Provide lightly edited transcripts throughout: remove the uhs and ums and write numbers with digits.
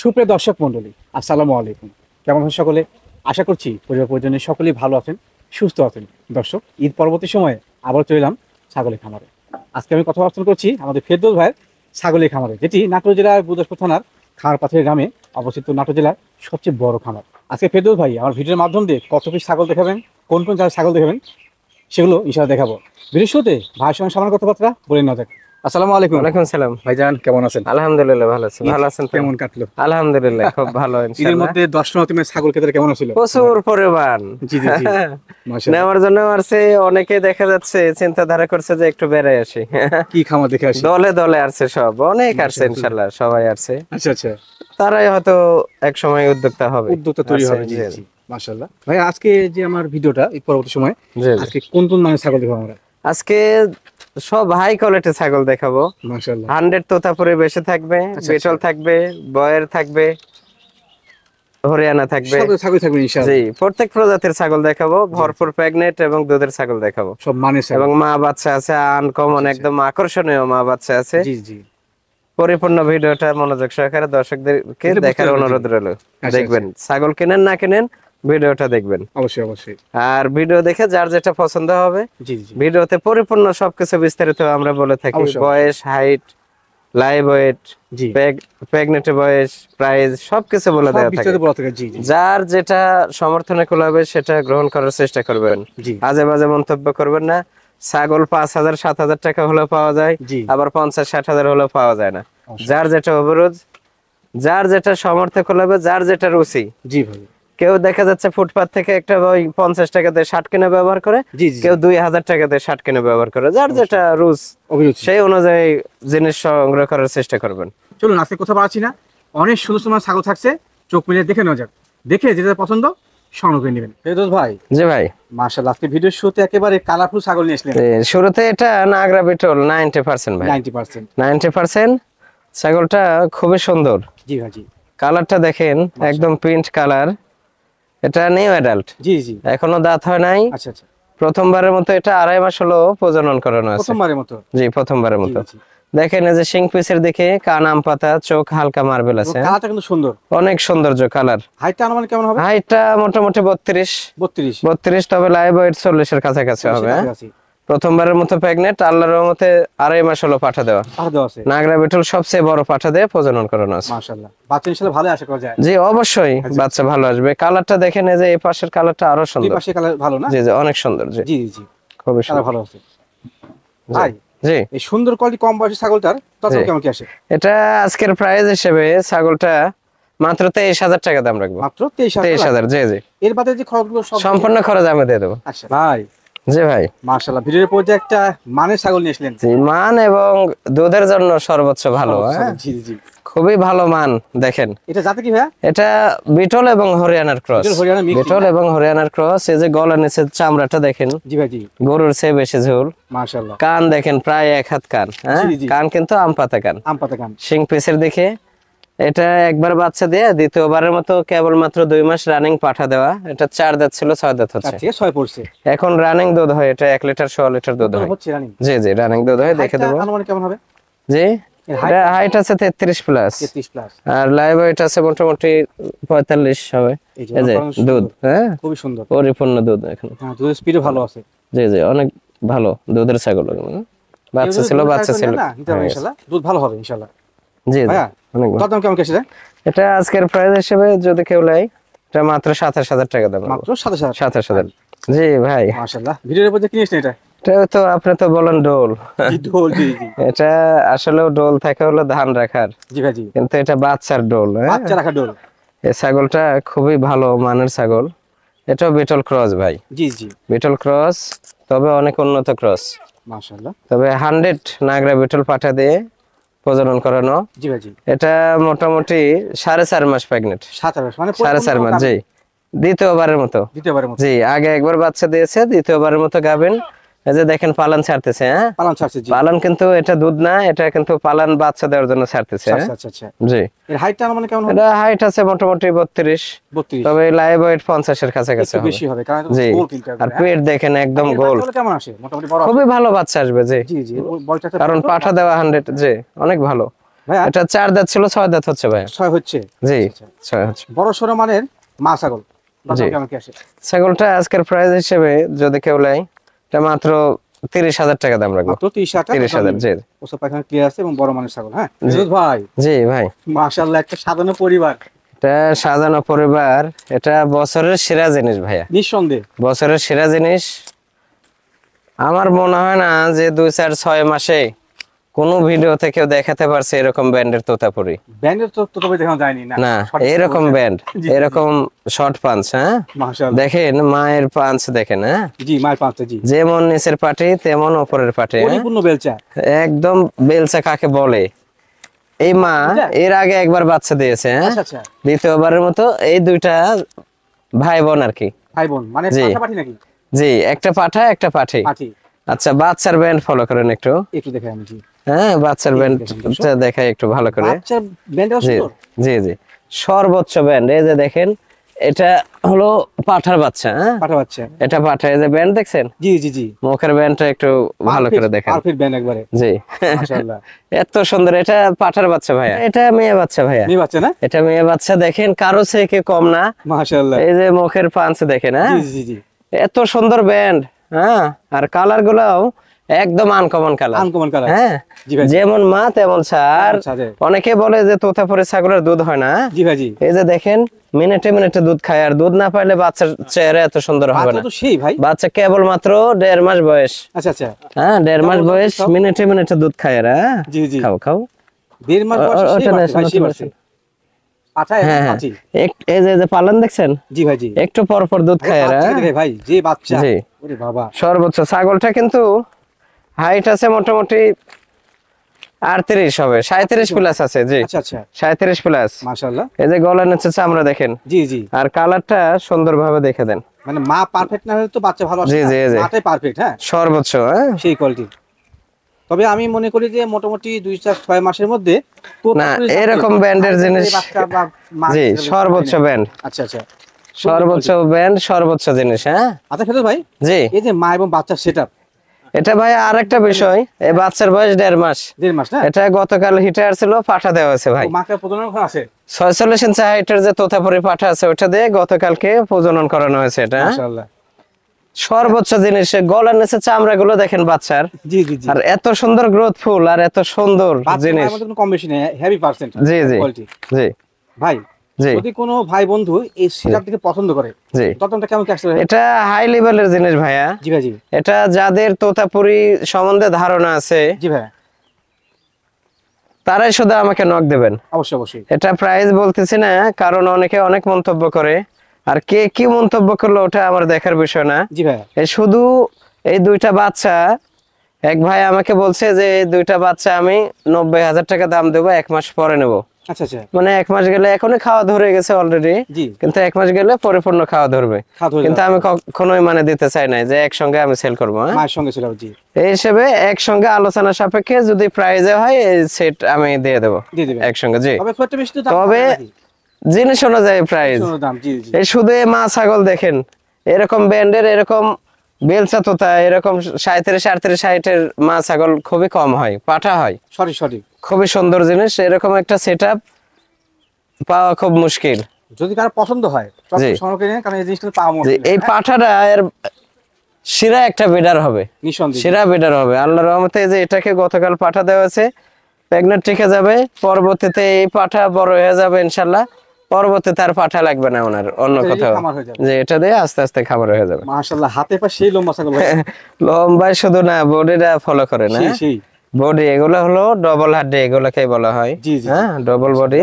সুপ্রিয় দর্শক মণ্ডলী, আসসালামু আলাইকুম। কেমন আছেন সকলে? আশা করছি পরিবার পরিজনের সকলেই ভালো আছেন, সুস্থ আছেন। দর্শক, ঈদ পরবর্তী সময়ে আবার চলে এলাম ছাগলের খামারে। আজকে আমি কথাবার্তা করছি আমাদের ফেরদৌস ভাইয়ের ছাগলের খামারে, যেটি নাটোর জেলার গুরদাসপুর থানার খামারপাথরের গ্রামে অবস্থিত। নাটোর জেলার সবচেয়ে বড় খামার। আজকে ফেরদৌস ভাই আমার ভিডিওর মাধ্যম দিয়ে কত পিস ছাগল দেখাবেন, কোন কোন জায়গায় ছাগল দেখাবেন, সেগুলো ইনশাআল্লাহ দেখাবো। ভিডিওর শুরুতে ভাইয়ের সঙ্গে সামান্য কথাবার্তা বলে নেওয়া যাক। আসসালামু আলাইকুম। ওয়ালাইকুম সালাম। ভাইজান কেমন আছেন? আলহামদুলিল্লাহ ভালো আছি। ভালো আছেন তো? কেমন কাটলো? আলহামদুলিল্লাহ খুব ভালো ঈদের ইনশাআল্লাহ। মধ্যে দর্শনার্থী ছাগল ক্ষেত্রে কেমন ছিল? প্রচুর পরিমাণ। জি জি জি, মাশাআল্লাহ। নেওয়ার জন্য আসছে, অনেকে দেখা যাচ্ছে চিন্তাধারা করছে যে একটু বেড়ে আসি। কি খামার দেখে আসি? দলে দলে আসছে, সব অনেক আসছে ইনশাআল্লাহ, সবাই আসছে। আচ্ছা আচ্ছা, তারাই হয়তো এক সময় উদ্যোক্তা হবে, উদ্যোক্তা তৈরি হবে। জি জি, মাশাআল্লাহ। ভাই আজকে যে আমার ভিডিওটা এই পরবর্তী সময় আজকে কোন কোন মানে ছাগল দেখাবো আমরা? আজকে সব হাই কোয়ালিটি ছাগল দেখাবো। মাশাআল্লাহ 100 তোতাপুরি বেশি থাকবে, বেটল থাকবে, বয়ের থাকবে, হরিয়ানা থাকবে, সব ছাগল থাকবে ইনশাআল্লাহ। জি, প্রত্যেক প্রজাতির ছাগল দেখাবো, ভরপুর প্রেগনেন্ট এবং দুধের ছাগল দেখাবো। সব মানে এবং মা বাচ্চা আছে, আনকমন একদম আকর্ষণীয় মা বাচ্চা আছে। জি জি, পরিপূর্ণ ভিডিওটা মনোযোগ সহকারে দর্শকদেরকে দেখার অনুরোধ রইল। দেখবেন, ছাগল কিনেন না কিনেন, ভিডিওটা দেখবেন অবশ্যই অবশ্যই। আর ভিডিও দেখে যার যেটা পছন্দ হবে, জি জি, ভিডিওতে পরিপূর্ণ সবকিছু বিস্তারিত আমরা বলে থাকি। বয়স, হাইট, লাইভ ওয়েট, জি, প্রেগনেন্ট বয়স, প্রাইস সবকিছু বলে দেওয়া থাকে। জি জি, যার যেটা সমর্থনে কুলাবে সেটা গ্রহণ করার চেষ্টা করবেন। জি, আজে বাজে মন্তব্য করবেন না। ছাগল 5,000 7,000 টাকা হলেও পাওয়া যায়, আবার 50-60,000 হলেও পাওয়া যায় না। যার যেটা অবরোধ, যার যেটা সমর্থে কুলাবে, যার যেটা রুচি। জি ভাই, কেউ দেখা যাচ্ছে ফুটপাত থেকে একটা ওই 50 টাকা দিয়ে শার্ট কিনে ব্যবহার করে, কেউ 2,000 টাকা দিয়ে শার্ট কিনে ব্যবহার করে। যার যেটা রুচ, সেই অনুযায়ী জিনিস সংগ্রহ করার চেষ্টা করবেন। চলুন আজকে কথা বলছি না, অনেক সুন্দর সুন্দর ছাগল থাকছে, চোখ মিলিয়ে দেখে নেওয়া যাক। দেখে যেটা পছন্দ সংগ্রহ করে নেবেন। ফেরদৌস ভাই, জি ভাই, মাশাআল্লাহ আজকে ভিডিওর শুরুতে একেবারে কালারফুল ছাগল নিয়ে আসলেন। শুরুতে এটা নাগরা বিটল 90% ভাই, 90% ছাগলটা খুবই সুন্দর। জি ভাই, জি, কালারটা দেখেন, একদম প্রিন্ট কালার। এটা নিউ অ্যাডাল্ট, জি জি, এখনো দাঁত হয় নাই। আচ্ছা আচ্ছা, প্রথমবারের মতো এটা 2.5 মাস হলো প্রজনন করানো আছে। প্রথমবারের মতো? জি, প্রথমবারের মতো। দেখেন এই যে শিং পিসের দিকে কান আম পাতা, চোখ হালকা মার্বেল আছে। কালারটা কিন্তু সুন্দর, অনেক সৌন্দর্য কালার। হাইটটা আনুমানিক কেমন হবে? হাইটটা মোটামুটি 32, তবে লাইভ ওয়েট 40 এর কাছাকাছি হবে। প্রথমবারের মতো প্রেগনেন্ট, আল্লাহর রহমতে 2.5 মাস হলো পাঠা দেওয়া আছে। নাগরা বিটল সবচেয়ে বড় পাঠা দিয়ে প্রজনন করানো আছে। মাশাআল্লাহ, বাচ্চা ইনশাআল্লাহ ভালো আশা করা যায়। জি অবশ্যই বাচ্চা ভালো আসবে। কালারটা দেখেন, এই যে এই পাশের কালারটা আরো সুন্দর। এই পাশের কালার ভালো না? জি জি, অনেক সুন্দর। জি জি জি, খুবই সুন্দর, ভালো আছে। ভাই জি, এই সুন্দর কোয়ালিটি কম বয়সী ছাগলটার তত কেমন কি আসে? এটা আজকের প্রাইস হিসেবে ছাগলটা মাত্র 23,000 টাকা দাম রাখবো। মাত্র 23,000? জি জি, এর বাদে যে খরচগুলো সব সম্পূর্ণ খরচ আমি দিয়ে দেবো। আচ্ছা ভাই, জি ভাই, মাশাআল্লাহ ভিডিওর পর যে একটা মানের ছাগল নিয়ে আসলেন। জি, মান এবং দুধের জন্য সর্বোচ্চ ভালো। জি জি, খুবই ভালো মান। দেখেন এটা জাতে কি ভাই? এটা বিটল এবং হরিয়ানার ক্রস। বিটল এবং হরিয়ানার ক্রস। এই যে গলার নিচে চামড়াটা দেখেন, জি ভাই, জি, গরুর চেয়ে বেশি ঝোল। মাশাআল্লাহ। কান দেখেন, প্রায় 1 হাত কান। কান কিন্তু আম পাতা কান। শিং পিসের দিকে এটা একবার বাচ্চা দিয়ে দ্বিতীয়বারের মতো কেবলমাত্র 2 মাস রানিং পাঠা দেওয়া। এটা 4 দাঁত ছিল, 6 দাঁত হচ্ছে, 6 পড়ছে। এখন রানিং দুধ হয়, এটা 1 লিটার 1.5 লিটার দুধ হয়। জি জি, রানিং দুধ হয়। দেখে দেবো আনুমানিক কেমন হবে? জি, এটা হাইট আছে 33 প্লাস, আর লাইভ ওয়েট আছে মোটামুটি 45 হবে। এই যে দুধ, খুবই সুন্দর, পরিপূর্ণ দুধ। এখন দুধের স্পিডও ভালো আছে। জি জি, অনেক ভালো দুধের ছাগল। বাচ্চা ছিল না, ইনশাআল্লাহ দুধ ভালো হবে ইনশাআল্লাহ। জি ভাইয়া, অনেক ভালো। দাম কেমন কেসে? এটা আজকের প্রাইস হিসেবে যদি কেউ লাই, এটা মাত্র 27,000 টাকা দাম। মাত্র 27,000? 27,000। জি ভাই, মাশাআল্লাহ। ভিডিওর উপর যে কিনেছেন এটা? এটা তো আপনি তো বলেন ডোল। ডোল, জি জি। এটা আসলে ডোল থাকে হলো ধান রাখার। জি ভাই, জি। কিন্তু এটা বাচ্চার ডোল। বাচ্চা রাখার ডোল। এই ছাগলটা খুবই ভালো মানের ছাগল। এটাও বিটল ক্রস ভাই। জি জি, বিটল ক্রস, তবে অনেক উন্নত ক্রস। মাশাআল্লাহ। তবে 100 নাগরা বিটল পাঠা দিয়ে প্রজনন করানো। জি ভাই, জি। এটা মোটামুটি 4.5 মাস প্রেগনেন্ট। 7 মাস মানে 4.5 মাস। জি, দ্বিতীয়বারের মতো। জি, আগে একবার বাচ্চা দিয়েছে, দ্বিতীয়বারের মতো গাবেন। এই যে দেখেন পালান ছাড়তেছে। পালান ছাড়ছে, জি। পালান কিন্তু এটা দুধ না, এটা কিন্তু পালান বাচ্চা দেওয়ার জন্য ছাড়তেছে। আচ্ছা আচ্ছা আচ্ছা, জি। এর হাইটটা মানে কেমন হবে? এটা হাইট আছে মোটামুটি 32, তবে লাইভ ওয়েট 50 এর কাছাকাছি হবে। বেশি হবে কারণ গোল কিন্তু। আর পেট দেখেন একদম গোল। কেমন আসে? মোটামুটি বড়, খুবই ভালো বাচ্চা আসবে। জি জি জি, কারণ পাঠা দেওয়া 100। জি, অনেক ভালো। ভাইয়া এটা 4 দাঁত ছিল, 6 দাঁত হচ্ছে ভাই। 6 হচ্ছে। জি আচ্ছা, 6 হচ্ছে। বড় সরো মানের মা ছাগল। জি। কেমন কি আসে? ছাগলটা আজকের প্রাইস হিসেবে যদি কেউ নেয়, এটা মাত্র 30,000 টাকা দাম রাখবো। মাত্র 30,000 টাকা। 30,000, জি। ওসব পায়খানা ক্লিয়ার আছে এবং বড় মানের ছাগল। হ্যাঁ জি। ফিরোজ ভাই, জি ভাই, মাশাআল্লাহ একটা সাজানো পরিবার। এটা সাজানো পরিবার, এটা বছরের সেরা জিনিস ভাইয়া, নিঃসন্দেহে বছরের সেরা জিনিস। আমার মনে হয় না যে 2-4-6 মাসে কোনো ভিডিওতে কেউ দেখাতে পারছে এরকম ব্যান্ডের তোতাপুরি। ব্যান্ডের তো তবে দেখানো যায়নি না। না, সঠিক এরকম বলছেন। ব্যান্ড, জি, জি, এরকম শর্ট পাঞ্চ। হ্যাঁ মাশাআল্লাহ। দেখেন মায়ের পাঞ্চ দেখেন। হ্যাঁ জি মায়ের পাঁচটা। জি যেমন নিচের পাটি তেমন উপরের পাটি। হ্যাঁ পরিপূর্ণ বেলচা। একদম বেলচা কাকে বলে। এই মা এর আগে একবার বাচ্চা দিয়েছে। হ্যাঁ আচ্ছা আচ্ছা। দ্বিতীয়বারের মতো এই দুইটা ভাই বোন আর কি। ভাই বোন মানে জি। পাঠাপাঠি নাকি? জি, একটা পাঠা একটা পাঠি। পাঠি। আচ্ছা, বাচ্চার ব্যান্ড ফলো করেন একটু। একটু দেখাই আমি। জি হ্যাঁ বাচ্চার ব্যান্ডটা দেখাই একটু ভালো করে। বাচ্চার ব্যান্ডটা জি সুন্দর। জি জি, সর্বোচ্চ ব্যান্ড। এই যে দেখেন, এটা হলো পাঠার বাচ্চা। হ্যাঁ পাঠা বাচ্চা। এটা পাঠা। এই যে ব্যান্ড দেখছেন, জি জি জি, মুখের ব্যান্ডটা একটু ভালো করে দেখেন। পারফেক্ট ব্যান্ড একবারে। জি মাশাআল্লাহ। এত সুন্দর। এটা পাঠার বাচ্চা ভাইয়া, এটা মেয়ে বাচ্চা ভাইয়া। মেয়ে বাচ্চা না? এটা মেয়ে বাচ্চা। দেখেন কারো থেকে কম না। মাশাআল্লাহ। এই যে মুখের পাঁচ দেখেন। হ্যাঁ জি জি জি, এত সুন্দর ব্যান্ড। হ্যাঁ আর কালার গুলাও একদম আনকমন কালার। Uncommon colour. হ্যাঁ জি ভাই। যেমন মা তেমন ছাড়। আচ্ছা, জি। অনেকে বলে যে তোতাপুরি ছাগলের দুধ হয় না। জি ভাই জি। এই যে দেখেন মিনিটে মিনিটে দুধ খায়, আর দুধ না পাইলে বাচ্চার চেহারা এত সুন্দর হবে বাচ্চা না। তো সেই ভাই। বাচ্চা কেবল মাত্র 1.5 মাস বয়স। আচ্ছা আচ্ছা। হ্যাঁ 1.5 মাস বয়স, মিনিটে মিনিটে দুধ খায়। হ্যাঁ জি জি, খাও খাও। 1.5 মাস বয়সে সেই ওটা বাচ্চা ভাই, সেই বাচ্চা। পাঠা এবং হ্যাঁ হ্যাঁ, পাঠি। এই যে পালন দেখছেন, জি ভাই জি। একটু পর পর দুধ খায়। বাচ্চাকে দেখে ভাই, যে বাচ্চা। জি। ওরে বাবা। সর্বোচ্চ ছাগলটা কিন্তু হাইট আছে মোটামুটি 38 হবে, 37 প্লাস আছে। জি আচ্ছা আচ্ছা। 37 প্লাস। মাশাআল্লাহ। এই যে গলা নিচে চামড়া দেখেন, জি জি, আর কালারটা সুন্দরভাবে দেখে দেন। মানে মা পারফেক্ট না হলে তো বাচ্চা ভালো আসে জি, না। জি, জি। মাটাই পারফেক্ট। হ্যাঁ সর্বোচ্চ। হ্যাঁ সেই কোয়ালিটি। তবে আমি মনে করি যে মোটামুটি 2-6 মাসের মধ্যে না এরকম ব্যান্ডের জিনিস। বাচ্চা বা মা। জি সর্বোচ্চ ব্যান্ড, আচ্ছা আচ্ছা। সর্বোচ্চ ব্যান্ড, সর্বোচ্চ জিনিস। হ্যাঁ আচ্ছা ফেরদৌস ভাই, জি। এই যে মা এবং বাচ্চার সেটআপ, এটা ভাই আর একটা বিষয়, এই বাচ্চার বয়স 1.5 মাস। 1.5 মাস না? এটা গতকাল হিটে আসছিল, পাঠা দেওয়া হয়েছে ভাই। মাকে প্রজনন করা আছে 46 ইঞ্চি হাইটের যে তোতাপুরি পাঠা আছে, ওটা দিয়ে গতকালকে প্রজনন করানো হয়েছে। এটা মাশাআল্লাহ। সর্বোচ্চ জিনিস। গলার নিচে চামড়া গুলো দেখেন বাচ্চার, জি জি জি। আর এত সুন্দর গ্রোথফুল আর এত সুন্দর জিনিস। বাচ্চার মধ্যে কোনো কম বেশি নেই, হেভি পার্সেন্ট জি জি কোয়ালিটি। জি ভাই জি যদি কোনো ভাই বন্ধু এই সেটআপ থেকে পছন্দ করে, জি, ততটা কেমন কি আসছে ভাই? এটা হাই লেভেলের জিনিস ভাইয়া। জি ভাই জি। এটা যাদের তোতাপুরি সম্বন্ধে ধারণা আছে, জি ভাই, তারাই শুধু আমাকে নক দেবেন। অবশ্যই অবশ্যই। এটা প্রাইস বলতেছি না, কারণ অনেকে অনেক মন্তব্য করে, আর কে কি মন্তব্য করলো ওটা আমার দেখার বিষয় না। জি ভাই। এই শুধু এই দুইটা বাচ্চা, এক ভাই আমাকে বলছে যে এই দুইটা বাচ্চা আমি 90,000 টাকা দাম দেবো, 1 মাস পরে নেবো। আচ্ছা আচ্ছা। মানে 1 মাস গেলে, এখনই খাওয়া ধরে গেছে অলরেডি, জি। কিন্তু 1 মাস গেলে পরিপূর্ণ খাওয়া ধরবে। কিন্তু আমি কখনোই মানে দিতে চাই না যে একসঙ্গে আমি সেল করবো। হ্যাঁ মায়ের সঙ্গে ছিল। জি। এই হিসেবে একসঙ্গে আলোচনা সাপেক্ষে যদি প্রাইজে হয় এই সেট আমি দিয়ে দেবো দিয়ে দিবেন একসঙ্গে। জি তবে খুব একটা বেশি তো দাম তবে হবে নাকি? জিনিস অনুযায়ী প্রাইস। শোনো দাম। জি জি। এই শুধু এই মা ছাগল দেখেন, এরকম ব্যান্ডের, এরকম বেলচা তোতা, এরকম 37-38 হাইটের মা ছাগল খুবই কম হয়, পাঠা হয়। সঠিক সঠিক। খুবই সুন্দর জিনিস। এরকম একটা সেটআপ পাওয়া খুব মুশকিল। যদি কারো পছন্দ হয় তবে জি। সংগ্রহ করে নেন, কারণ এই জিনিসটা পাওয়া যে মুশকিল। এই পাঠাটা এর শিরা একটা বেডার হবে, নিঃসন্দেহে। শিরা বেডার হবে আল্লাহর রহমতে। এই যে এটাকে গতকাল পাঠা দেওয়া হয়েছে, প্রেগনেন্ট টিকে যাবে, পরবর্তীতে এই পাঠা বড় হয়ে যাবে ইনশাল্লাহ। পরবর্তীতে আর পাঠা লাগবে না ওনার অন্য এটা দিয়ে কোথাও, খামার হয়ে যাবে। যে এটা দিয়ে আস্তে আস্তে খাবার হয়ে যাবে। মাশাআল্লাহ, হাতে পা সেই লম্বা ছাগল ভাই। লম্বায় শুধু না, বডিটা ফলো করে না। সেই সেই। বডি এগুলো হলো ডবল হাড্ডি, এগুলোকে বলা হয়। জি জি। হ্যাঁ ডবল বডি।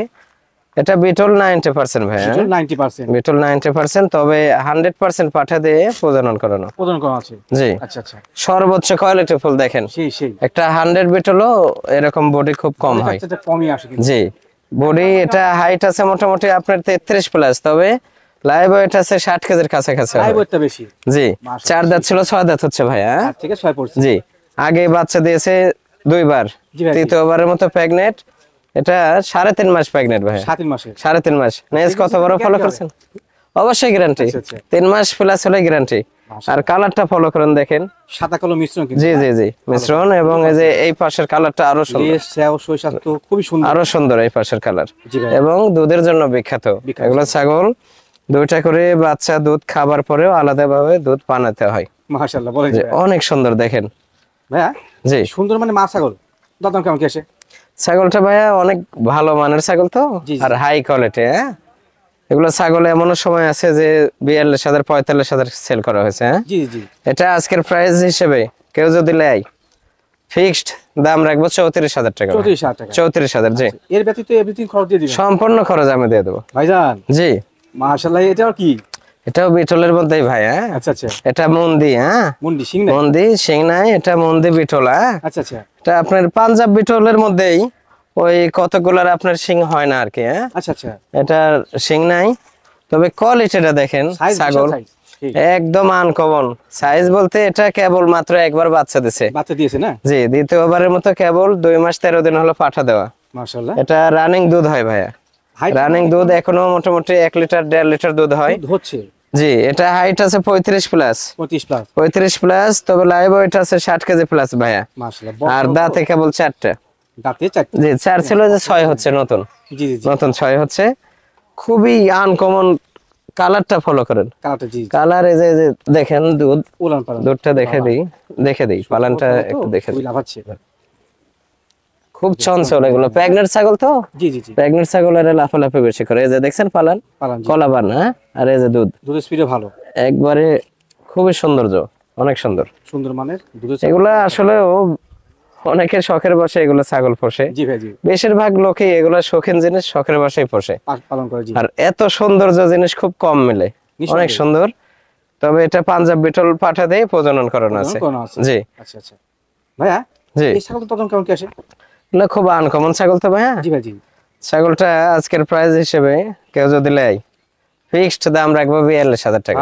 এটা বিটল 90% ভাই। সেটা 90%। বিটল 90%, তবে 100% পাঠা দিয়ে প্রজনন করানো। প্রদান করা আছে। জি আচ্ছা আচ্ছা। সর্বোচ্চ কোয়ালিটি ফুল দেখেন। সেই সেই। একটা 100 বিটলও এরকম বডি খুব কম হয়। এটা কমই আসে কিন্তু। জি বডি এটা হাইট আছে মোটামুটি আপনার 33 প্লাস, তবে লাইভ ওয়েট আছে 60 কেজির কাছাকাছি হবে। লাইভ ওয়েটটা বেশি। জি মাশাআল্লাহ। 4 দাঁত ছিল, 6 দাঁত হচ্ছে ভাই। হ্যাঁ 8 থেকে 6 পড়ছে। জি আগে বাচ্চা দিয়েছে 2 বার, জি ভাই। তৃতীয়বারের মতো প্রেগনেন্ট। এটা 3.5 মাস প্রেগনেন্ট ভাই। 7 মাসে। 3.5 মাস। নেক্সট কত বড় ফলো করছেন? অবশ্যই গ্যারান্টি। আচ্ছা, আচ্ছা। 3 মাস প্লাস হলে গ্যারান্টি। আর কালারটা ফলো করেন দেখেন, সাদা কালো মিশ্রণ কিন্তু। জি জি জি মিশ্রণ, এবং এই যে এই পাশের কালারটা আরো সুন্দর, লেজ সেও শৈশাক তো খুবই সুন্দর, আরো সুন্দর এই পাশের কালার, জি ভাই। এবং দুধের জন্য বিখ্যাত। এগুলো ছাগল দুইটা করে বাচ্চা দুধ খাবার পরেও আলাদাভাবে দুধ পানাতে হয়। মাশাআল্লাহ, বলেন যে অনেক সুন্দর দেখেন ভাইয়া। জি সুন্দর মানে মা ছাগল, দাম কেমন কি আসে? ছাগলটা ভাইয়া অনেক ভালো মানের ছাগল তো, আর হাই কোয়ালিটি। হ্যাঁ, এগুলো ছাগল এমন সময় আছে যে 42,000 45,000 সেল করা হয়েছে। হ্যাঁ জি জি। এটা আজকের প্রাইস হিসেবে কেউ যদি নেয় ফিক্সড দাম রাখবো 34,000 টাকা। 34,000 টাকা। 34,000, জি। এর ব্যতীত এভরিথিং খরচ দিয়ে দিবেন? সম্পূর্ণ খরচ আমি দিয়ে দেবো ভাইজান। জি মাশাআল্লাহ, এটাও কি? এটাও বিটলের মধ্যেই ভাই। হ্যাঁ আচ্ছা আচ্ছা। এটা মন্দি। হ্যাঁ মুন্ডি সিং না? মন্দি সিং নাই, এটা মন্দি বিটল। হ্যাঁ আচ্ছা আচ্ছা। এটা আপনার পাঞ্জাব বিটলের মধ্যেই ওই কতগুলার আপনার সিং হয় না আর কি। হ্যাঁ আচ্ছা আচ্ছা। এটা সিং নাই, তবে কোয়ালিটিটা দেখেন ছাগল একদম আনকমন সাইজ। বলতে এটা কেবল মাত্র একবার বাচ্চা দিয়েছে না? জি, দ্বিতীয়বারের মতো কেবল 2 মাস 13 দিন হলো পাঠা দেওয়া। মাশাআল্লাহ, এটা রানিং দুধ হয় ভাইয়া, রানিং দুধ এখনো মোটামুটি 1 লিটার 1.5 লিটার দুধ হয় হচ্ছে। জি, এটা হাইট আছে 35 প্লাস। 35 প্লাস, তবে লাইভ ওয়েট আছে 60 কেজি প্লাস ভাইয়া। মাশাআল্লাহ, আর দাঁতে কেবল 4টা। দাঁতে 4টা? জি 4 ছিল, যে 6 হচ্ছে নতুন। জি জি, নতুন 6 হচ্ছে। খুবই আনকমন। কালারটা ফলো করেন, কালারটা। জি, কালার এই যে দেখেন দুধ, উলান পালান দুধটা দেখে দিই পালানটা একটু দেখে দিই। খুব চঞ্চল এগুলো, প্রেগন্যান্ট ছাগল তো। জি জি জি। প্রেগন্যান্ট ছাগলের লাফালাফি বেশি করে। এই যে দেখছেন পালান, কলাবান। হ্যাঁ, আর এই যে দুধের স্পিডও ভালো, একবারে খুবই সৌন্দর্য, অনেক সুন্দর মানের দুধ। এগুলা আসলে অনেকের শখের বসে এগুলো ছাগল পোষে। জি ভাই জি। বেশিরভাগ লোকই এগুলা শৌখিন জিনিস শখের বসেই পোষে, পালন করে। জি। আর এত সৌন্দর্য জিনিস খুব কম মিলে, অনেক সুন্দর। তবে এটা পাঞ্জাব বিটল পাঠা দিয়ে প্রজনন করানো আছে। জি। আচ্ছা আচ্ছা ভাইয়া, জি এই ছাগল তো কেমন কি আসে? না খুব আনকমন ছাগল তো ভাইয়া। জি ভাই জি। ছাগলটা আজকের প্রাইস হিসেবে কেউ যদি নেয় ফিক্সড দাম রাখবো 42,000 টাকা।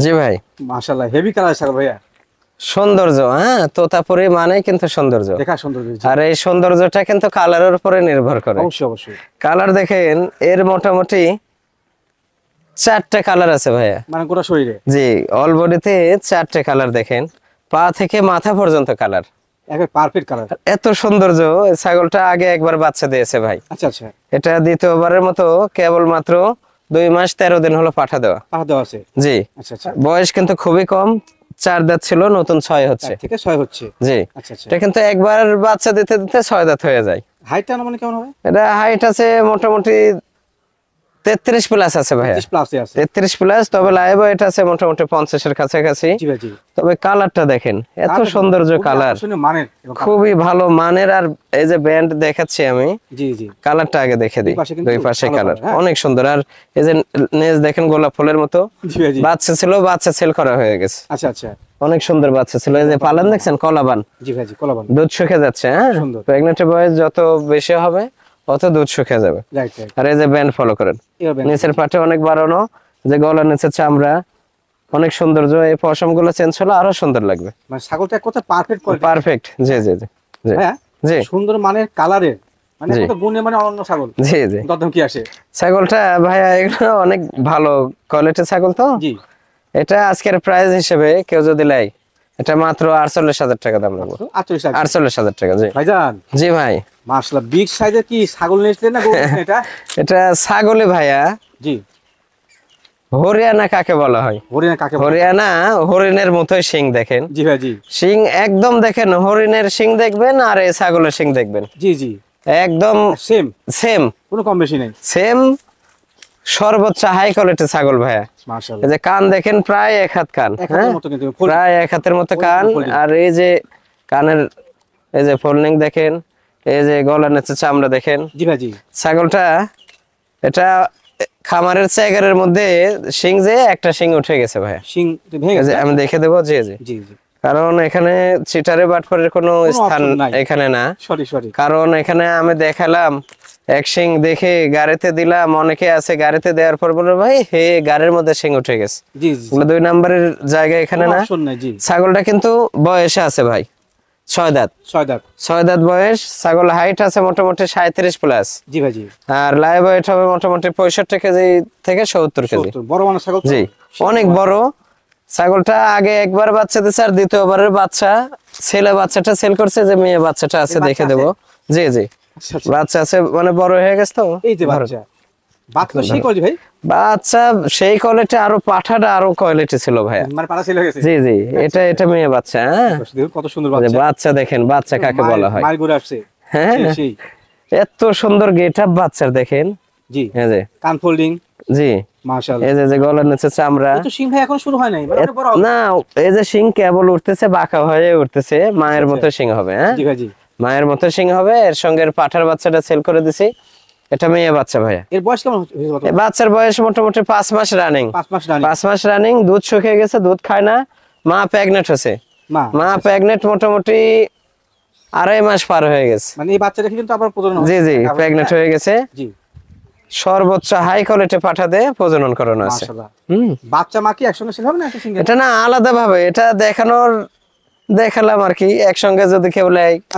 জি ভাই। মাশাআল্লাহ, হেভি কালার ছাগল ভাইয়া। সৌন্দর্য, হ্যাঁ তোতাপুরি মানে কিন্তু সৌন্দর্য, দেখা সৌন্দর্য। আর এই সৌন্দর্যটা কিন্তু কালারের উপরে নির্ভর করে। অবশ্যই অবশ্যই। কালার দেখেন, এর মোটামুটি 4টা কালার আছে ভাইয়া, মানে গোটা শরীরে। জি, অল বডিতে 4টে কালার দেখেন, পা থেকে মাথা পর্যন্ত কালার, একবার পারফেক্ট কালার। এত সৌন্দর্য। ছাগলটা আগে একবার বাচ্চা দিয়েছে ভাই। আচ্ছা আচ্ছা। এটা দ্বিতীয়বারের মতো কেবল মাত্র 2 মাস 13 দিন হলো পাঠা দেওয়া। আছে। জি। আচ্ছা আচ্ছা। বয়স কিন্তু খুবই কম, 4 দাঁত ছিল, নতুন 6 হচ্ছে। ঠিক আছে, 6 হচ্ছে। জি। আচ্ছা আচ্ছা। এটা কিন্তু একবার বাচ্চা দিতে দিতে 6 দাঁত হয়ে যায়। হাইটটা মানে কেমন হবে? এটা হাইট আছে মোটামুটি 33 প্লাস আছে ভাইয়া। 33 প্লাস, তবে লাইভ ওয়েট আছে মোটামুটি 50 এর কাছাকাছি। জি ভাই জি। তবে কালারটা দেখেন, এত সৌন্দর্য কালার, খুবই ভালো মানের। আর এই যে ব্যান্ড দেখাচ্ছি আমি, জি জি, কালারটা আগে দেখে দিই। দুই পাশে কালার অনেক সুন্দর। আর এই যে নেজ দেখেন গোলাপ ফুলের মতো। বাচ্চা ছিল, বাচ্চা সেল করা হয়ে গেছে। আচ্ছা আচ্ছা, অনেক সুন্দর বাচ্চা ছিল। এই যে পালান দেখছেন কলাবান। জি ভাই জি, কলাবান। দুধ শুকিয়ে যাচ্ছে। হ্যাঁ, প্রেগন্যান্টের বয়স যত বেশি হবে অত দুধ শুকিয়ে যাবে। আর এই যে ব্যান্ড ফলো করেন, নিচের পাটে অনেক বাড়ানো, যে গলার নিচে চামড়া, অনেক সৌন্দর্য। এই পশম গুলো চেঞ্জ হলে আরো সুন্দর লাগবে। মানে ছাগলটা কত পারফেক্ট কোয়ালিটি। পারফেক্ট। জি জি জি জি। হ্যাঁ জি, সুন্দর মানের কালারের, মানে কত গুণে, মানে অনন্য ছাগল। জি জি। দাম কি আসে ছাগলটা ভাইয়া? এগুলো অনেক ভালো কোয়ালিটির ছাগল তো। জি। এটা আজকের প্রাইস হিসেবে কেউ যদি নেয়, এটা মাত্র 48,000 টাকা দাম রাখবো। 48,000 টাকা। জি ভাইজান। জি ভাই। মাশাআল্লাহ, বিগ সাইজের কি ছাগল নিয়েছিলেন না গরু এটা? এটা ছাগলে ভাইয়া। জি। হরিয়ানা কাকে বলা হয়? হরিয়ানা হরিণের মতোই শিং দেখেন। জি ভাই জি। শিং একদম দেখেন, হরিণের শিং দেখবেন আর এই ছাগলের শিং দেখবেন। জি জি, একদম সেম সেম, কোনো কম বেশি নেই, সেম। সর্বোচ্চ হাই কোয়ালিটি ছাগল ভাইয়া। মাশাআল্লাহ। এই যে কান দেখেন, প্রায় 1 হাত কান। হ্যাঁ, প্রায় 1 হাতের মতো কান। আর এই যে কানের এই যে ফোল্ডিং দেখেন, এই যে গলার নিচে চামড়া দেখেন। জি ভাই জি। ছাগলটা এটা খামারের চেগারের মধ্যে শিং, যে একটা শিং উঠে গেছে ভাইয়া। শিং ভেঙে গেছে, আমি দেখে দেবো। জি জি জি জি। কারণ এখানে চিটারে বাটপারের কোনো স্থান এখানে না। Sorry sorry. কারণ এখানে আমি দেখালাম, এক শিং দেখে গাড়িতে দিলাম, অনেকে আছে গাড়িতে দেওয়ার পর বলে ভাই হে গাড়ির মধ্যে শিং উঠে গেছে। জি জি। 2 নম্বরের জায়গা এখানে না। ছাগলটা কিন্তু বয়সে আছে ভাই 6 দাঁত। 6 দাঁত বয়স। ছাগল হাইট আছে মোটামুটি 37 প্লাস। জি ভাই জি। আর লাইভ ওয়েট হবে মোটামুটি 65 কেজি থেকে 70 কেজি। বড় মানের ছাগল। জি, অনেক বড়। ছাগলটা আগে একবার বাচ্চা দিছে আর দ্বিতীয়বারের বাচ্চা ছেলে বাচ্চাটা সেল করছে, যে মেয়ে বাচ্চাটা আছে দেখে দেবো। জি জি বাচ্চা আছে, মানে বড় হয়ে গেছে তো। এই যে বাচ্চা, বাচ্চা সেই কোয়ালিটি ভাই, বাচ্চা সেই কোয়ালিটি, আরো পাঠাটা আরো কোয়ালিটি ছিল ভাইয়া। মানে পাড়া ছেলে হয়ে গেছে। জি জি এটা মেয়ে বাচ্চা। হ্যাঁ দেখুন কত সুন্দর বাচ্চা। বাচ্চা দেখেন, বাচ্চা কাকে বলা হয়। মায়ের ঘুরে আসছে। হ্যাঁ সেই এত সুন্দর গেটআপ বাচ্চার দেখেন। জি এই যে কান ফোল্ডিং। জি মাশাআল্লাহ। এই যে গলার নিচে চামড়া। তো সিং ভাই এখন শুরু হয় নাই, মানে অনেক বড় হবে। না এই যে শিং কেবল উঠতেছে, বাঁকা হয়ে উঠতেছে, মায়ের মতো শিং হবে। হ্যাঁ জি ভাই জি। মায়ের মতো শিং হবে। এর সঙ্গে পাঠার বাচ্চাটা সেল করে দিছি, এটা মেয়ে বাচ্চা ভাইয়া। এর বয়স কেমন হচ্ছে? এই বাচ্চার বয়স মোটামুটি 5 মাস রানিং। 5 মাস রানিং। 5 মাস রানিং, দুধ শুকিয়ে গেছে, দুধ খায় না। মা প্রেগনেন্ট হয়েছে, মা প্রেগনেন্ট মোটামুটি 2.5 মাস পার হয়ে গেছে। মানে এই বাচ্চা দেখে কিন্তু আবার প্রজনন জি জি প্রেগনেন্ট হয়ে গেছে। জি সর্বোচ্চ হাই কোয়ালিটি পাঠা দিয়ে প্রজনন করানো আছে। মাশাআল্লাহ। বাচ্চা মা কি একসঙ্গে সেল হবে না একটা সিঙ্গেল? এটা না আলাদা ভাবে, এটা দেখালাম আর কি। একসঙ্গে যদি কেউ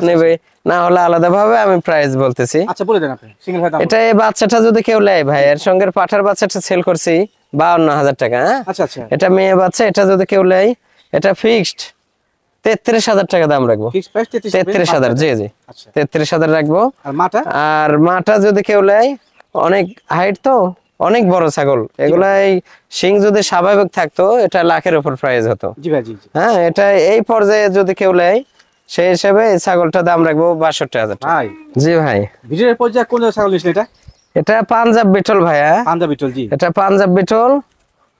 নেবে, না হলে আলাদা ভাবে আমি প্রাইস বলতেছি। আচ্ছা বলে দেন আপনি সিঙ্গেল ভাই দাম। এটা এই বাচ্চাটা যদি কেউ নেয় ভাই, এর সঙ্গে পাঠার বাচ্চাটা সেল করছি 52,000 টাকা। হ্যাঁ আচ্ছা আচ্ছা। এটা মেয়ে বাচ্চা, এটা যদি কেউ নেয় এটা ফিক্সড 33,000 টাকা দাম রাখবো। Fix price 33,000। জি জি আচ্ছা 33,000 রাখবো। আর মাটা যদি কেউ নেয়, অনেক হাইট তো, অনেক বড় ছাগল, এগুলাই শিং যদি স্বাভাবিক থাকতো এটা লাখের উপর প্রাইস হতো। জি ভাই জি। হ্যাঁ এটা এই পর্যায়ে যদি কেউ নেয়, সেই হিসেবে এই ছাগলটার দাম রাখবো 62,000 টাকা। ভাই জি ভাই ভিডিওর পর্যায়ে কোন ছাগল নিছেন এটা? এটা পাঞ্জাব বিটল ভাইয়া। পাঞ্জাব বিটল। জি এটা পাঞ্জাব বিটল,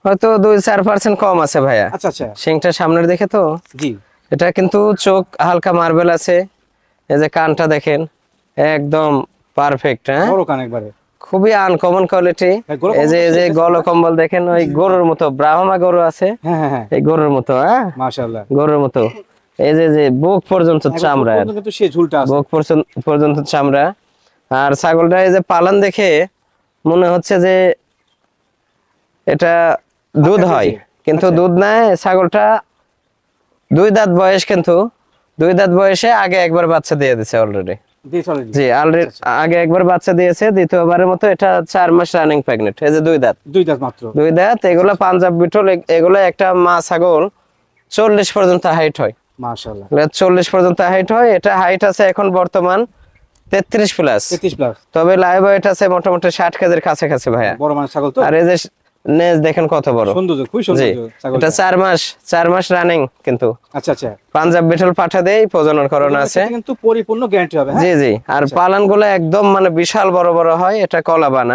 হয়তো 2-4% কম আছে ভাইয়া। আচ্ছা আচ্ছা। শিংটা সামনের দেখে তো। জি এটা কিন্তু চোখ হালকা মার্বেল আছে। এই যে কানটা দেখেন একদম পারফেক্ট। হ্যাঁ বড় কান একবারে, খুবই আনকমন কোয়ালিটি। এই যে গলকম্বল দেখেন, ওই গরুর মতো, ব্রাহ্মা গরু আছে এই গরুর মতো। হ্যাঁ মাশাআল্লাহ গরুর মতো। এই যে বুক পর্যন্ত চামড়া, কিন্তু সে ঝুলটা আছে, বুক পর্যন্ত চামড়া। আর ছাগলটা এই যে পালন দেখে মনে হচ্ছে যে এটা দুধ হয়, কিন্তু দুধ নাই। ছাগলটা 2 দাঁত বয়স, কিন্তু 2 দাঁত বয়সে আগে একবার বাচ্চা দিয়ে দিছে অলরেডি। জি অলরেডি আগে একবার বাচ্চা দিয়েছে, দ্বিতীয়বারের মতো এটা 4 মাস রানিং প্রেগনেন্ট। এই যে 2 দাঁত মাত্র 2 দাঁত। এগুলো পাঞ্জাব বিটল, এগুলো একটা মা ছাগল 40 পর্যন্ত হাইট হয়। মাশাআল্লাহ 40 পর্যন্ত হাইট হয়। এটা হাইট আছে এখন বর্তমান 33 প্লাস। তবে লাইভ ওয়েট আছে মোটামুটি 60 কেজির কাছাকাছি ভাইয়া, বড় মানের ছাগল তো। আর এই যে নেজ দেখেন কত বড়, সুন্দর, খুব সুন্দর ছাগল। এটা 4 মাস রানিং, কিন্তু আচ্ছা আচ্ছা পাঞ্জাব বিটল পাঠা দেই প্রজনন করানো আছে, কিন্তু পরিপূর্ণ গ্যারান্টি হবে। জি জি। আর পালানগুলো একদম মানে বিশাল বড় বড় হয়। এটা কলাবান।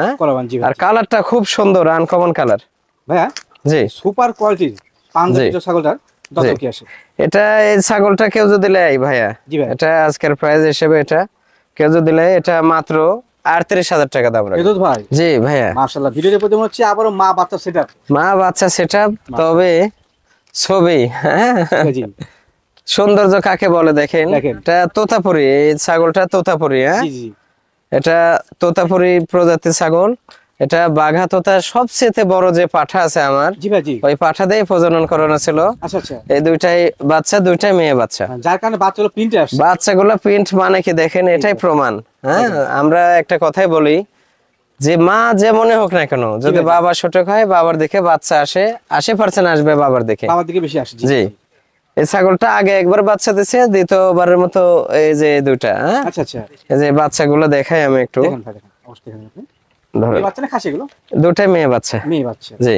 জি। আর কালারটা খুব সুন্দর, আনকমন কালার ভাইয়া। জি সুপার কোয়ালিটির পাঞ্জাব বিটল ছাগলটার দাম কি আসে? এটা এই ছাগলটা কেউ যদি নেয় ভাইয়া, এটা আজকের প্রাইস হিসেবে এটা কেউ যদি নেয়, এটা মাত্র 38,000 টাকা দাম রাখবে। এদুত ভাই। জি ভাইয়া মাশাআল্লাহ। ভিডিওর প্রতি মনে হচ্ছে আবারো মা বাচ্চা সেটআপ। মা বাচ্চা সেটআপ, তবে ছবি। হ্যাঁ জি সৌন্দর্য কাকে বলে দেখেন। এটা তোতাপুরি, এই ছাগলটা তোতাপুরি। হ্যাঁ জি জি এটা তোতাপুরি প্রজাতির ছাগল। এটা বাঘা তোতা সবচেয়ে বড় যে পাঠা আছে আমার, জি ভাই জি, ওই পাঠা দিয়ে প্রজনন করানো ছিল। আচ্ছা আচ্ছা। এই দুইটাই বাচ্চা, দুইটাই মেয়ে বাচ্চা, যার কারণে বাচ্চাগুলো প্রিন্টে আসে। বাচ্চাগুলো প্রিন্ট মানে কি দেখেন, এটাই প্রমাণ। হ্যাঁ আমরা একটা কথাই বলি যে মা যেমনই হোক না কেন, যদি বাবা সঠিক হয়, বাবার দিকে বাচ্চা আসে, 80% আসবে বাবার দিকে, বাবার দিকে বেশি আসে। জি। এই ছাগলটা আগে একবার বাচ্চা দিছে, দ্বিতীয়বারের মতো এই যে দুইটা। আচ্ছা আচ্ছা। এই যে বাচ্চাগুলো দেখাই আমি একটু, দুটাই মেয়ে বাচ্চা। জি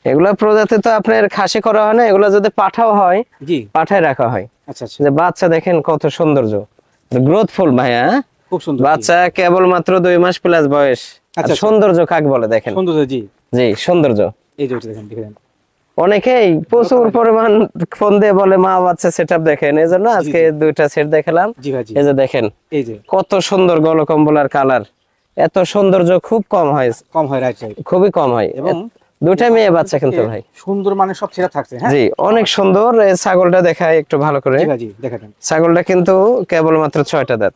এগুলা প্রজাতি তো আপনার খাসি করা হয় না, এগুলা যদি পাঠাও হয়, জি পাঠায় রাখা হয়। আচ্ছা আচ্ছা। যে বাচ্চা দেখেন কত সৌন্দর্য, গ্রোথফুল ভাইয়া, খুব সুন্দর বাচ্চা, কেবল মাত্র 2 মাস প্লাস বয়স। আচ্ছা সৌন্দর্য কাকে বলে দেখেন, সৌন্দর্য। জি জি সৌন্দর্য। এই যে দেখেন অনেকেই প্রচুর পরিমাণ ফোন দিয়ে বলে মা বাচ্চা সেটআপ দেখেন, এজন্য আজকে দুইটা সেট দেখালাম। এই যে দেখেন, এই যে কত সুন্দর গলকম্বল আর কালার, এত সৌন্দর্য খুব কম হয়, রাইট রাইট, খুবই কম হয়। এবং দুইটা মেয়ে বাচ্চা কিন্তু ভাই সুন্দর, মানে সব ছেড়া থাকছে। হ্যাঁ জি অনেক সুন্দর। এই ছাগলটা দেখাই একটু ভালো করে। জি দেখাতেন। ছাগলটা কিন্তু কেবল মাত্র 6টা দাঁত,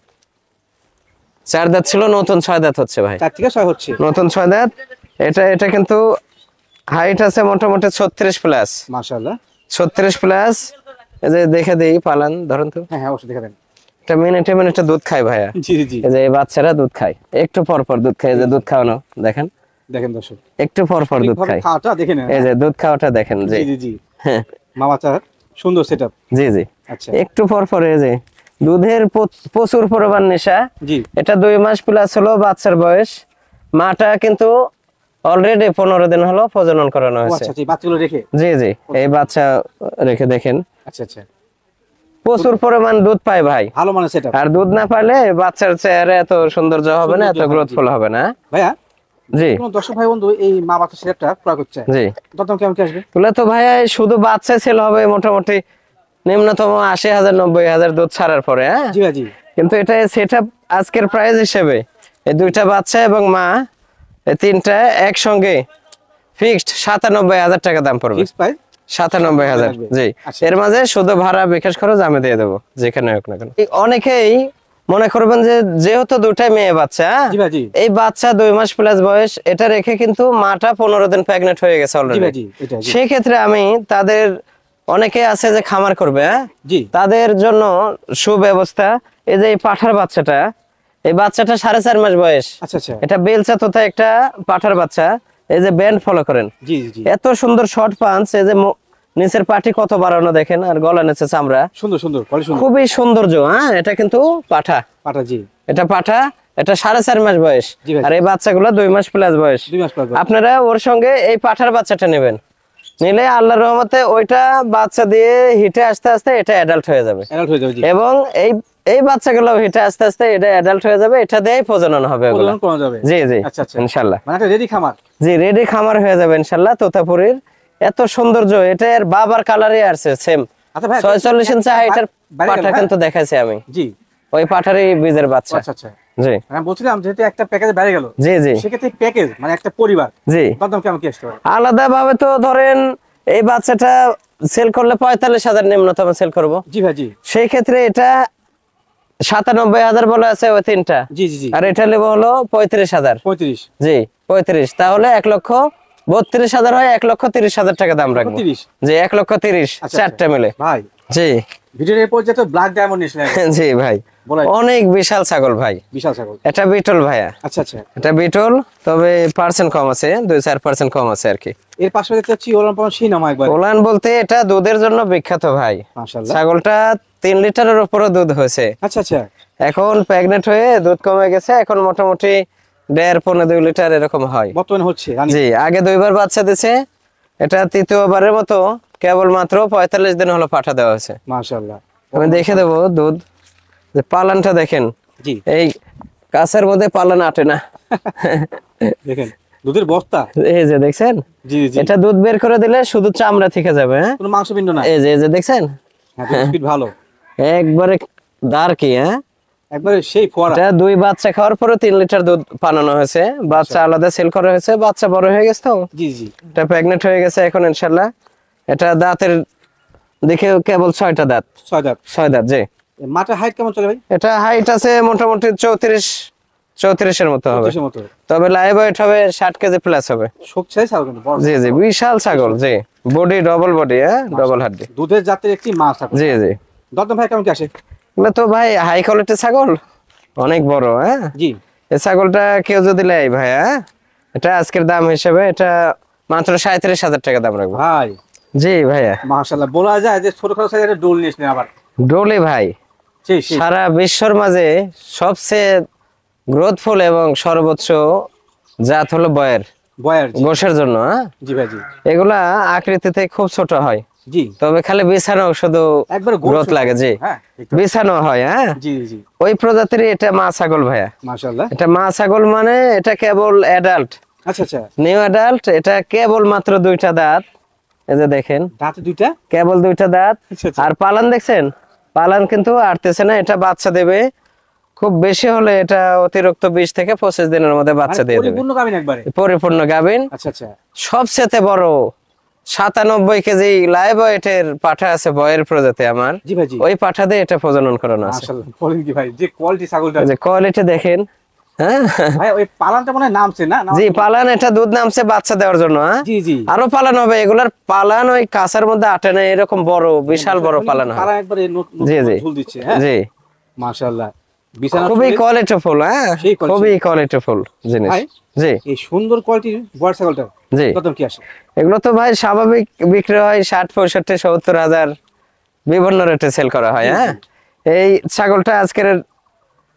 4 দাঁত ছিল, নতুন 6 দাঁত হচ্ছে ভাই, 4 থেকে 6 হচ্ছে, নতুন 6 দাঁত। এটা কিন্তু হাইট আছে মোটামুটি 36 প্লাস। মাশাআল্লাহ 36 প্লাস। এই যে দেখে দেই পালান, ধরেন তো। হ্যাঁ অবশ্যই দেখা দেন। এটা মিনিটে দুধ খায় ভাইয়া। জি জি। এই যে বাচ্চারা দুধ খায়, একটু পর পর দুধ খায়, এই যে দুধ খাওয়ানো দেখেন, দেখেন দর্শক, একটু পর পর দুধ খায়, এই যে দুধ খাওয়াটা দেখেন। জি জি জি। মা বাচ্চার সুন্দর সেটআপ। জি জি। আচ্ছা, একটু পর পরে যে দুধের প্রচুর পরিমাণ নেশা। জি, এটা 2 মাস প্লাস হলো বাচ্চার বয়স। মাটা কিন্তু অলরেডি 15 দিন হলো প্রজনন করানো ও হয়েছে। আচ্ছা, এই বাচ্চাগুলো রেখে। জি জি, এই বাচ্চা রেখে দেখেন আচ্ছা আচ্ছা, প্রচুর পরিমাণ দুধ পায় ভাই। ভালো মানের সেটআপ। আর দুধ না পাইলে বাচ্চার চেহারা এত সৌন্দর্য হবে না, এত গ্রোথফুল হবে না। ভাইয়া, জি কোন দর্শক ভাই বন্ধু এই মা বাচ্চা সেটআপটা ক্রয় করতে চায়, জি, দাম কেমন কি আসবে? বলে তো ভাইয়া শুধু বাচ্চা সেল হবে মোটামুটি নিম্নতম 80,000 90,000 দুধ ছাড়ার পরে। হ্যাঁ জি ভাই, জি। কিন্তু এটা সেটআপ আজকের প্রাইস হিসেবে এই দুইটা বাচ্চা এবং মা এই তিনটা একসঙ্গে ফিক্সড 97,000 টাকা দাম পড়বে। Fix price 97,000। জি, আচ্ছা। এর মাঝে শুধু ভাড়া বিকাশ খরচ আমি দিয়ে দেবো যেখানে হোক না কেন। অনেকেই মনে করবেন যে যেহেতু দুটাই মেয়ে বাচ্চা, জি ভাই, জি। এই বাচ্চা 2 মাস প্লাস বয়স, এটা রেখে কিন্তু মাটা 15 দিন প্রেগনেন্ট হয়ে গেছে জি ভাই, অলরেডি। জি, এটা জি। সেই ক্ষেত্রে আমি তাদের অনেকে আছে যে খামার করবে, হ্যাঁ জি, তাদের জন্য সুব্যবস্থা। এই যে এই পাঠার বাচ্চাটা, এই বাচ্চাটা 4.5 মাস বয়স। আচ্ছা আচ্ছা, এটা বেলচা তোতা একটা পাঠার বাচ্চা। এই যে ব্যান্ড ফলো করেন, জি জি, এত সুন্দর শর্ট পাঞ্চ। এই যে নিচের পাটি কত বাড়ানো দেখেন, আর গলা নিচে চামড়া সুন্দর সুন্দর, কোয়ালিটি সুন্দর। খুবই সৌন্দর্য। হ্যাঁ এটা কিন্তু পাঠা, পাটা, জি। এটা পাঠা, এটা 4.5 মাস বয়স। জি ভাই। আর এই বাচ্চাগুলো 2 মাস প্লাস বয়স। 2 মাস পর। আপনারা ওর সঙ্গে এই পাঠার বাচ্চাটা নেবেন, নিলে আল্লাহর রহমতে ওইটা বাচ্চা দিয়ে হিটে আস্তে আস্তে এটা অ্যাডাল্ট হয়ে যাবে। অ্যাডাল্ট হয়ে যাবে, জি। এবং এই বাচ্চাগুলো হিটে আস্তে আস্তে এটা অ্যাডাল্ট হয়ে যাবে, এটা দিয়েই প্রজনন হবে ওগুলো। প্রজনন করা যাবে। জি জি, আচ্ছা আচ্ছা, ইনশাআল্লাহ। মানে একটা রেডি খামার। জি, রেডি খামার হয়ে যাবে ইনশাআল্লাহ। তোতাপুরীর এত সৌন্দর্য, এটা এর বাবার কালারই আসছে সেম। আচ্ছা ভাই, 46 ইঞ্চি হাইটের বাইরে গেল, পাঠা কিন্তু দেখাইছি আমি, জি। ওই পাঠারই বীজের বাচ্চা। আচ্ছা আচ্ছা, জি আমি বলছিলাম যেহেতু একটা প্যাকেজে বাইরে গেল, জি জি সেক্ষেত্রে প্যাকেজ মানে একটা পরিবার, জি। দাম কেমন কি আসতে পারে? আলাদা ভাবে তো ধরেন এই বাচ্চাটা সেল করলে 45,000 নিম্নতম সেল করব। জি ভাই, জি। সেই ক্ষেত্রে এটা 97,000 বলে আছে ওই তিনটা। জি জি, জি। আর এটা নেব হলো 35,000। 35। জি 35, তাহলে 1,32,000 হয়, 1,30,000 টাকা দাম রাখবো। 30। জি 1,30,000 আচ্ছা, চারটা মিলে। ভাই জি ভিডিওর এই পর্যায়ে তো ব্ল্যাক ডায়মন্ড নিছিলেন, জি ভাই, বলাই অনেক বিশাল ছাগল ভাই। বিশাল ছাগল। এটা বিটল ভাইয়া, আচ্ছা আচ্ছা, এটা বিটল, তবে পার্সেন্ট কম আছে, 2-4% কম আছে আর কি। এর পাশে দেখতে পাচ্ছি ওলান পালন সেই নাম একবার। ওলান বলতে এটা দুধের জন্য বিখ্যাত ভাই। মাশাআল্লাহ। ছাগলটা 3 লিটারের উপরে দুধ হয়েছে। আচ্ছা আচ্ছা, এখন প্রেগনেন্ট হয়ে দুধ কমে গেছে, এখন মোটামুটি 1.5-2 লিটার এরকম হয় বর্তমানে হচ্ছে রানী। জি। আগে 2বার বাচ্চা দিছে, এটা তৃতীয়বারের মতো কেবল মাত্র 45 দিন হলো পাঠা দেওয়া হয়েছে। মাশাআল্লাহ, আমি দেখে দেবো দুধ, যে পালানটা দেখেন, জি। এই কাছের মধ্যে পালান আটে না। দেখেন দুধের বস্তা, এই যে দেখছেন, জি জি, এটা দুধ বের করে দিলে শুধু চামড়া থেকে যাবে। হ্যাঁ কোনো মাংসপিণ্ড না। এই যে দেখছেন, হ্যাঁ, দুধ স্পিড ভালো, একবারে দার কি। হ্যাঁ একবারে সেই ফোয়ারা। এটা 2 বাচ্চা খাওয়ার পরে 3 লিটার দুধ পানানো হয়েছে। বাচ্চা আলাদা সেল করা হয়েছে, বাচ্চা বড় হয়ে গেছে তো, জি জি, এটা প্রেগনেন্ট হয়ে গেছে এখন ইনশাআল্লাহ। এটা দাঁতের দেখে কেবল 6টা দাঁত, 6 দাঁত। 6 দাঁত। জি, মাটার হাইট কেমন চলে ভাই? এটা হাইট আছে মোটামুটি 34 এর মতো হবে, 35 এর মতো। তবে লাইভ ওয়েট হবে 60 কেজি প্লাস হবে। শক্তিশালী ছাগল কিন্তু বড়। জি জি, বিশাল ছাগল। জি, বডি ডবল বডি, হ্যাঁ ডবল হাড্ডি। দুধের জাতের একটি মাছ ছাগল। জি জি, দরদাম ভাই কেমন কি আসে? এগুলো তো ভাই হাই কোয়ালিটি ছাগল, অনেক বড়। হ্যাঁ জি, এই ছাগলটা কেউ যদি নেয় ভাই, হ্যাঁ এটা আজকের দাম হিসেবে এটা মাত্র 37,000 টাকা দাম রাখবো। ভাই জি ভাইয়া, মাশাআল্লাহ, বলা যায় যে ছোটখাটো সাইজের একটা ডোল নিয়েছিলেন আবার। ডোলে ভাই সেই সেই সারা বিশ্বর মাঝে সবচেয়ে গ্রোথফুল এবং সর্বোচ্চ জাত হলো বয়ের, বয়ার, জি। গোশের জন্য। হ্যাঁ জি ভাই, জি এগুলা আকৃতিতে খুব ছোট হয়, জি, তবে খালি বিছানো শুধু একবার গ্রোথ লাগে। জি, হ্যাঁ, বিছানো হয়। হ্যাঁ জি জি, ওই প্রজাতির এটা মা ছাগল ভাইয়া। মাশাআল্লাহ। এটা মা ছাগল মানে এটা কেবল অ্যাডাল্ট, আচ্ছা আচ্ছা, নিউ অ্যাডাল্ট। এটা কেবল মাত্র 2টা দাঁত, এই যে দেখেন দাঁতে দুইটা। কেবল 2টা দাঁত। আচ্ছা, আচ্ছা। আর পালান দেখছেন, পালান কিন্তু আটতেছে না। এটা বাচ্চা দেবে খুব বেশি হলে এটা অতিরিক্ত 20 থেকে 25 দিনের মধ্যে বাচ্চা মানে দিয়ে দেবে, পরিপূর্ণ গাবিন একবারে। পরিপূর্ণ গাভীন। আচ্ছা আচ্ছা, সবচেয়ে বড় 97 কেজি লাইভ ওয়েটের পাঠা আছে বয়ের প্রজাতি আমার। জি ভাই, জি ওই পাঠা দিয়ে এটা প্রজনন করানো আছে। মাশাআল্লাহ, বলেন কি ভাই, যে কোয়ালিটি ছাগলটা। এই যে কোয়ালিটি দেখেন। হ্যাঁ ভাই ওই পালানটা মনে হয় নামছে না? জি, পালান এটা দুধ নামছে বাচ্চা দেওয়ার জন্য। হ্যাঁ জি জি, আরো পালান হবে, এগুলার পালান ওই কাঁচার মধ্যে আটে না, এরকম বড় বিশাল বড় পালান হয়। তারা একবারে জি জি ঝুল দিচ্ছে। হ্যাঁ জি, মাশাআল্লাহ, বিছানা খুবই কোয়ালিটিফুল, হ্যাঁ সেই quality। খুবই কোয়ালিটিফুল জিনিস। ভাই, জি এই সুন্দর কোয়ালিটির বয়স ছাগলটা জি, কত কি আসে? এগুলো তো ভাই স্বাভাবিক বিক্রি হয় 60, 65, 70 হাজার, বিভিন্ন রেটে সেল করা হয়। জি, হ্যাঁ, জি। এই ছাগলটা আজকের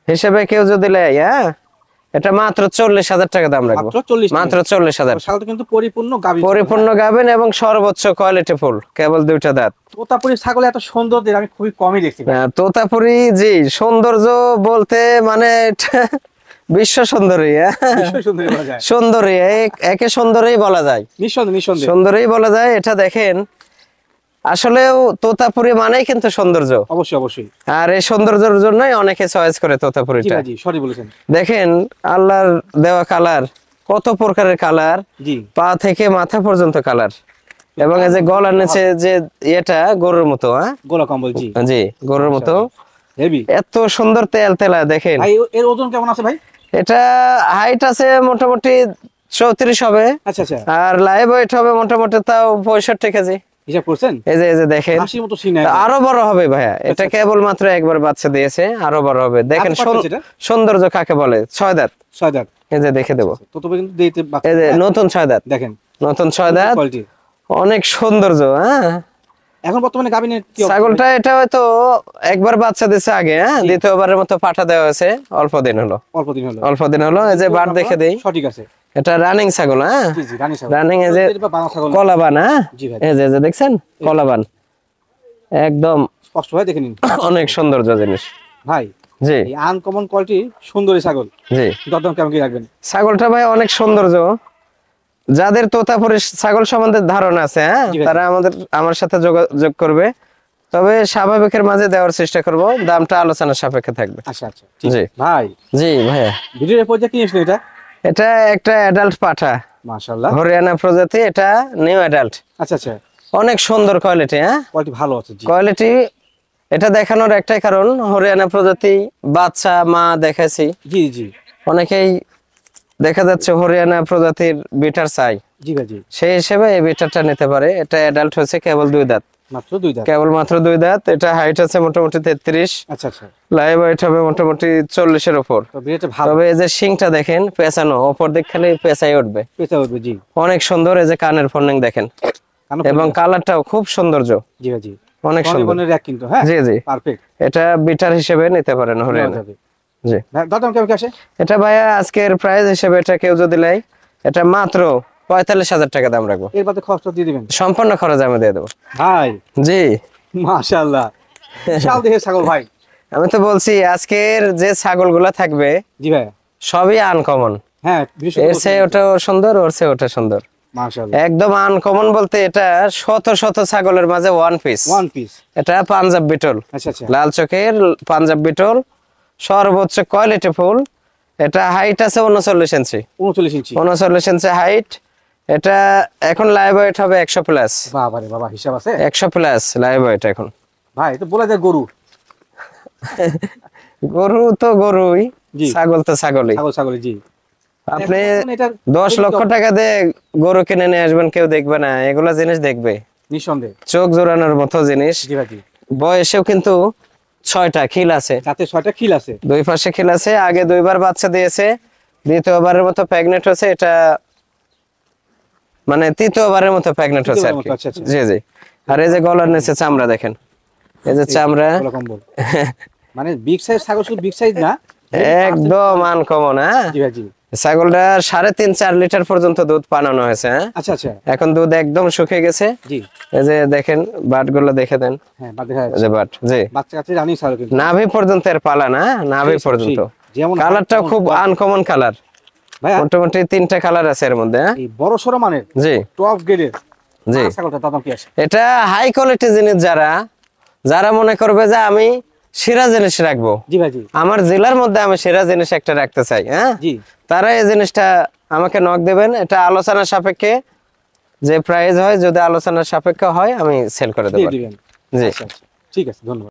হিসেবে কেউ যদি নেয়, হ্যাঁ, এটা মাত্র 40,000 টাকা দাম রাখবো। মাত্র 40 মাত্র 40,000। ছাগলটা কিন্তু পরিপূর্ণ গাভী পরিপূর্ণ গাবেন এবং সর্বোচ্চ কোয়ালিটিফুল, কেবল 2টা দাঁত। তোতাপুরি ছাগল এত সুন্দর আমি খুবই কমই দেখছি ভাই। তোতাপুরি, জি, সৌন্দর্য বলতে মানে এটা বিশ্ব সুন্দরী, হ্যাঁ? নিশ্চয়ই সুন্দরী বলা যায়। সুন্দরী, একে সুন্দরী বলা যায়, নিঃসন্দেহে সুন্দরী বলা যায়। এটা দেখেন, আসলেও তোতাপুরি মানেই কিন্তু সৌন্দর্য। অবশ্যই অবশ্যই। আর এই সৌন্দর্যের জন্যই অনেকে চয়েস করে জি তোতাপুরিটা। ভাই, জি সঠিক বলেছেন। দেখেন আল্লাহর দেওয়া কালার, কত প্রকারের কালার, জি। পা থেকে মাথা পর্যন্ত কালার। এবং এই যে গলার নিচে যে এটা গরুর মতো, হ্যাঁ, গোলা কম্বল, জি জি গরুর মতো, হেভি। এত সুন্দর তেল তেলা। দেখেন ভাই এর ওজন কেমন আছে ভাই? এটা হাইট আছে মোটামুটি 34 হবে, আচ্ছা আচ্ছা, আর লাইভ ওয়েট হবে মোটামুটি তাও 65 কেজি। হিসাব করছেন? এই যে দেখেন, হাসির মতো সিন। আরো বড় হবে ভাইয়া। এটা কেবল মাত্র একবার বাচ্চা দিয়েছে, আরো বড় হবে। দেখেন সৌন্দর্য কাকে বলে, 6 দাঁত। 6 দাঁত। এই যে দেখে দেবো, তো তবে কিন্তু দিতে এই যে নতুন 6 দাঁত, দেখেন নতুন 6 দাঁত, কোয়ালিটি। অনেক সৌন্দর্য। হ্যাঁ, এখন বর্তমানে গাবিনের কি অবস্থা? ছাগলটা এটা হয়তো একবার বাচ্চা দিছে আগে, হ্যাঁ, দ্বিতীয়বারের মতো পাঠা দেওয়া হয়েছে, অল্প দিন হলো। অল্প দিন হলো। এই যে বার দেখে দেই, সঠিক আছে। এটা রানিং ছাগল, হ্যাঁ, জি জি, রানী ছাগল। রানিং। এই যে বানা ছাগল। কলাবান, হ্যাঁ, জি ভাই। এই যে দেখছেন কলাবান, একদম স্পষ্ট ভাই দেখে নিন। অনেক সৌন্দর্য জিনিস ভাই জি এই আনকমন কোয়ালিটি সুন্দরী ছাগল, জি। দরদাম কেমন কি রাখবেন? ছাগলটা ভাই অনেক সৌন্দর্য। যাদের তোতাপুরি ছাগল সম্বন্ধে ধারণা আছে, হ্যাঁ, জি ভাই। তারা আমার সাথে যোগাযোগ করবে। তবে স্বাভাবিকের মাঝে দেওয়ার চেষ্টা করব, দামটা আলোচনার সাপেক্ষে থাকবে। আচ্ছা আচ্ছা, জি ভাই জি ভাইয়া, ভিডিওর পর্যায়ে কি নিয়েছেন এটা? এটা একটা অ্যাডাল্ট পাঠা, মাশাআল্লাহ। হরিয়ানা প্রজাতি, এটা নিউ অ্যাডাল্ট। আচ্ছা আচ্ছা, অনেক সুন্দর কোয়ালিটি, হ্যাঁ, কোয়ালিটি ভালো আছে। জি কোয়ালিটি। এটা দেখানোর একটাই কারণ, হরিয়ানা প্রজাতি বাচ্চা মা দেখাইছি, জি জি অনেকেই দেখা যাচ্ছে হরিয়ানা প্রজাতির বিটার চাই, জি ভাই জি। সেই হিসেবে এই বিটারটা নিতে পারে। এটা অ্যাডাল্ট হয়েছে কেবল 2 দাঁত, মাত্র 2 দাঁত। কেবল মাত্র 2 দাঁত। এটা হাইট আছে মোটামুটি 33, আচ্ছা আচ্ছা, লাইভ ওয়েট হবে মোটামুটি 40-এর উপর। তো ভিডিওটা ভালো। তবে এই যে শিংটা দেখেন পেঁচানো, উপর দিক খালি পেঁচাই উঠবে, পেতে হবে। জি, অনেক সুন্দর। এই যে কানের ফর্নিং দেখেন, এবং কালারটাও খুব সৌন্দর্য, জি ভাই জি। অনেক সুন্দর। বনের র‍্যাক কিন্তু, হ্যাঁ জি জি, পারফেক্ট। এটা বিটার হিসেবে নিতে পারেন হরিয়ানা। জি, দরদাম কেমন কি আসে? এটা ভাইয়া আজকের প্রাইস হিসেবে এটা কেউ যদি নেয়, এটা মাত্র 45,000 টাকা দাম রাখবো। এর বাদে খরচ দিয়ে দিবেন? সম্পূর্ণ খরচ আমি দিয়ে দেবো ভাই জি। মাশাআল্লাহ, বিশাল দেহের ছাগল ভাই। আমি তো বলছি আজকের যে ছাগলগুলা থাকবে জি ভাই, সবই আনকমন। হ্যাঁ এর চেয়ে ওটা সুন্দর, ওর চেয়ে ওটা সুন্দর, মাশাআল্লাহ। একদম আনকমন বলতে এটা শত শত ছাগলের মাঝে ওয়ান পিস। এটা পাঞ্জাব বিটল, আচ্ছা আচ্ছা, লাল চোখের পাঞ্জাব বিটল, সর্বোচ্চ কোয়ালিটি ফুল। এটা হাইট আছে 39 ইঞ্চি, 39 ইঞ্চি হাইট। এটা এখন লাইভ ওয়েট হবে 100 প্লাস। বাবা রে বাবা, হিসাব আছে 100 প্লাস লাইভ ওয়েট এখন। ভাই তো বলা যায় গরু। গরু তো গরুই, ছাগল তো ছাগলই। ছাগল জি। আপনি 10 লক্ষ টাকা দিয়ে গরু কিনে নিয়ে আসবেন, কেউ দেখবে না, এগুলা জিনিস দেখবে নিঃসন্দেহে, চোখ জোড়ানোর মতো জিনিস। জি ভাই জি। বয়সেও কিন্তু 6টা খিল আছে, তাতে 6টা খিল আছে, 2 পাশে খিল আছে। আগে 2বার বাচ্চা দিয়েছে, দ্বিতীয়বারের মতো প্রেগনেন্ট হচ্ছে। এটা মানে তৃতীয়বারের মতো প্রেগনেন্ট হচ্ছে আর কি। জি জি। আর এই যে গলার নিচে চামড়া দেখেন, এই যে চামড়া, মানে বিগ সাইজ ছাগল, শুধু বিগ সাইজ না, একদম আনকমন। হ্যাঁ, জি ভাই জি। ছাগলটা 3.5-4 লিটার পর্যন্ত দুধ পানানো হয়েছে। হ্যাঁ, আচ্ছা আচ্ছা, এখন দুধ একদম শুকিয়ে গেছে। জি, এই যে দেখেন বাট গুলো দেখে দেন। হ্যাঁ বাট দেখা যাচ্ছে, বাট জি, বাচ্চা কাছে রানী ছাগল কিন্তু নাভি পর্যন্ত এর পালা না, নাভি পর্যন্ত। কালারটাও খুব আনকমন কালার, ভাই মোটামুটি 3টা কালার আছে এর মধ্যে। হ্যাঁ, এই বড় সরো মানের, জি, টপ গ্রেডের জি ছাগলটা দাম কি আছে? এটা হাই কোয়ালিটি জিনিস। যারা মনে করবে যে আমি সেরা জিনিস রাখবো, জি ভাই জি, আমার জেলার মধ্যে আমি সেরা জিনিস একটা রাখতে চাই, হ্যাঁ জি, তারা এই জিনিসটা আমাকে নক দেবেন। এটা আলোচনার সাপেক্ষে যে প্রাইস হয়, যদি আলোচনার সাপেক্ষে হয় আমি সেল করে দেবো। জি, ঠিক আছে, ধন্যবাদ।